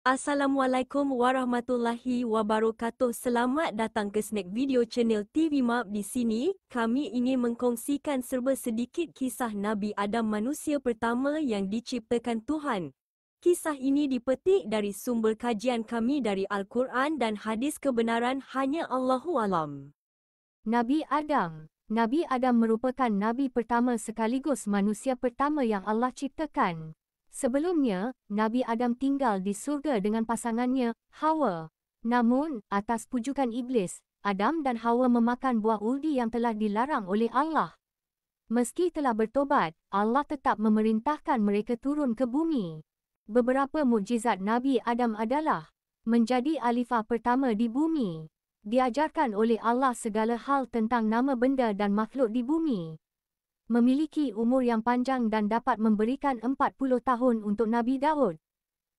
Assalamualaikum warahmatullahi wabarakatuh. Selamat datang ke snack video channel TV Map. Di sini, kami ingin mengkongsikan serba sedikit kisah Nabi Adam, manusia pertama yang diciptakan Tuhan. Kisah ini dipetik dari sumber kajian kami dari Al-Quran dan hadis. Kebenaran hanya Allahu alam. Nabi Adam. Nabi Adam merupakan nabi pertama sekaligus manusia pertama yang Allah ciptakan. Sebelumnya, Nabi Adam tinggal di surga dengan pasangannya, Hawa. Namun, atas pujukan iblis, Adam dan Hawa memakan buah uldi yang telah dilarang oleh Allah. Meski telah bertobat, Allah tetap memerintahkan mereka turun ke bumi. Beberapa mukjizat Nabi Adam adalah menjadi khalifah pertama di bumi. Diajarkan oleh Allah segala hal tentang nama benda dan makhluk di bumi. Memiliki umur yang panjang dan dapat memberikan 40 tahun untuk Nabi Daud.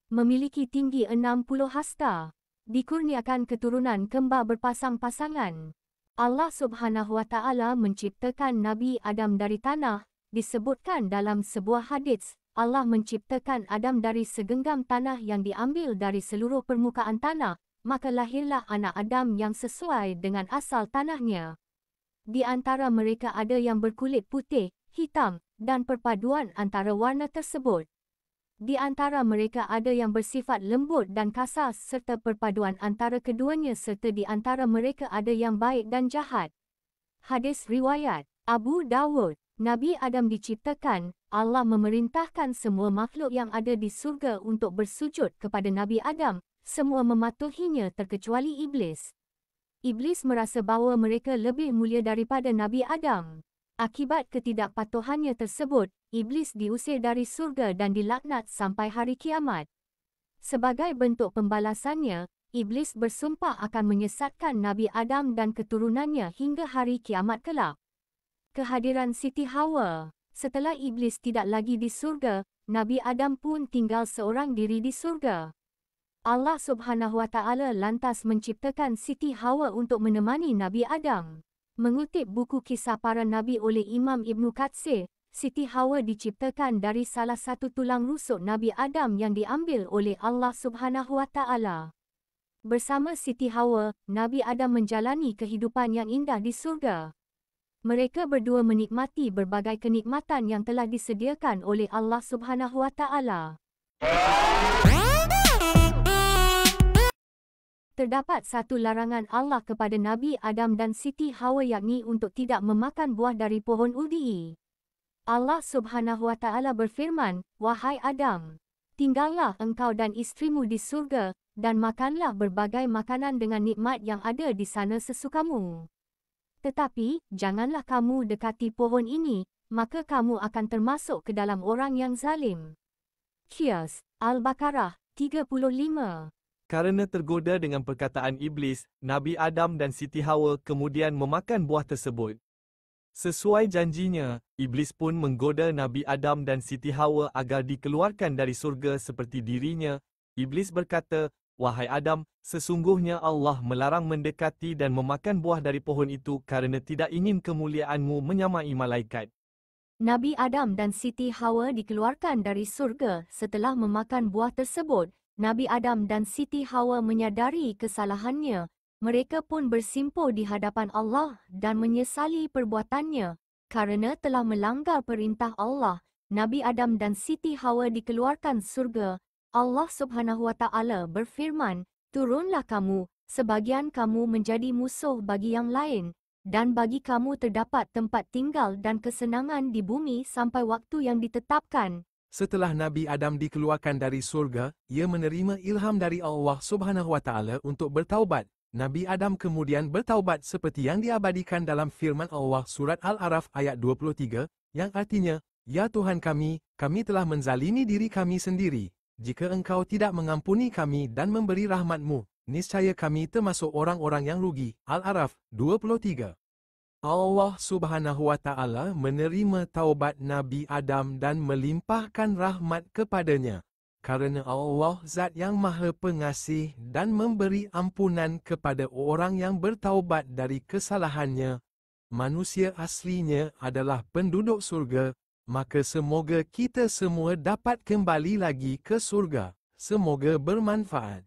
Memiliki tinggi 60 hasta. Dikurniakan keturunan kembar berpasang-pasangan. Allah Subhanahu Wa Taala menciptakan Nabi Adam dari tanah. Disebutkan dalam sebuah hadis, Allah menciptakan Adam dari segenggam tanah yang diambil dari seluruh permukaan tanah, maka lahirlah anak Adam yang sesuai dengan asal tanahnya. Di antara mereka ada yang berkulit putih, hitam, dan perpaduan antara warna tersebut. Di antara mereka ada yang bersifat lembut dan kasar serta perpaduan antara keduanya, serta di antara mereka ada yang baik dan jahat. Hadis riwayat Abu Dawud. Nabi Adam diciptakan, Allah memerintahkan semua makhluk yang ada di surga untuk bersujud kepada Nabi Adam. Semua mematuhinya terkecuali iblis. Iblis merasa bahawa mereka lebih mulia daripada Nabi Adam. Akibat ketidakpatuhannya tersebut, iblis diusir dari surga dan dilaknat sampai hari kiamat. Sebagai bentuk pembalasannya, iblis bersumpah akan menyesatkan Nabi Adam dan keturunannya hingga hari kiamat kelak. Kehadiran Siti Hawa. Setelah iblis tidak lagi di surga, Nabi Adam pun tinggal seorang diri di surga. Allah Subhanahu Wa Taala lantas menciptakan Siti Hawa untuk menemani Nabi Adam. Mengutip buku Kisah Para Nabi oleh Imam Ibn Katsir, Siti Hawa diciptakan dari salah satu tulang rusuk Nabi Adam yang diambil oleh Allah Subhanahu Wa Taala. Bersama Siti Hawa, Nabi Adam menjalani kehidupan yang indah di surga. Mereka berdua menikmati berbagai kenikmatan yang telah disediakan oleh Allah Subhanahu Wa Taala. Terdapat satu larangan Allah kepada Nabi Adam dan Siti Hawa, yakni untuk tidak memakan buah dari pohon uldi. Allah Subhanahu Wa Taala berfirman, "Wahai Adam, tinggallah engkau dan isterimu di surga, dan makanlah berbagai makanan dengan nikmat yang ada di sana sesukamu. Tetapi, janganlah kamu dekati pohon ini, maka kamu akan termasuk ke dalam orang yang zalim." Qiyas, Al-Baqarah 35. Karena tergoda dengan perkataan iblis, Nabi Adam dan Siti Hawa kemudian memakan buah tersebut. Sesuai janjinya, iblis pun menggoda Nabi Adam dan Siti Hawa agar dikeluarkan dari surga seperti dirinya. Iblis berkata, "Wahai Adam, sesungguhnya Allah melarang mendekati dan memakan buah dari pohon itu kerana tidak ingin kemuliaanmu menyamai malaikat." Nabi Adam dan Siti Hawa dikeluarkan dari surga setelah memakan buah tersebut. Nabi Adam dan Siti Hawa menyadari kesalahannya. Mereka pun bersimpuh di hadapan Allah dan menyesali perbuatannya. Karena telah melanggar perintah Allah, Nabi Adam dan Siti Hawa dikeluarkan surga. Allah Subhanahu Wa Taala berfirman, "Turunlah kamu, sebagian kamu menjadi musuh bagi yang lain, dan bagi kamu terdapat tempat tinggal dan kesenangan di bumi sampai waktu yang ditetapkan." Setelah Nabi Adam dikeluarkan dari surga, ia menerima ilham dari Allah Subhanahu Wa Taala untuk bertaubat. Nabi Adam kemudian bertaubat seperti yang diabadikan dalam firman Allah surat Al-A'raf ayat 23, yang artinya, "Ya Tuhan kami telah menzalimi diri kami sendiri. Jika Engkau tidak mengampuni kami dan memberi rahmat-Mu, niscaya kami termasuk orang-orang yang rugi." Al-A'raf 23. Allah Subhanahu Wa Taala menerima taubat Nabi Adam dan melimpahkan rahmat kepadanya. Karena Allah Zat yang Maha Pengasih dan memberi ampunan kepada orang yang bertaubat dari kesalahannya. Manusia aslinya adalah penduduk surga, maka semoga kita semua dapat kembali lagi ke surga. Semoga bermanfaat.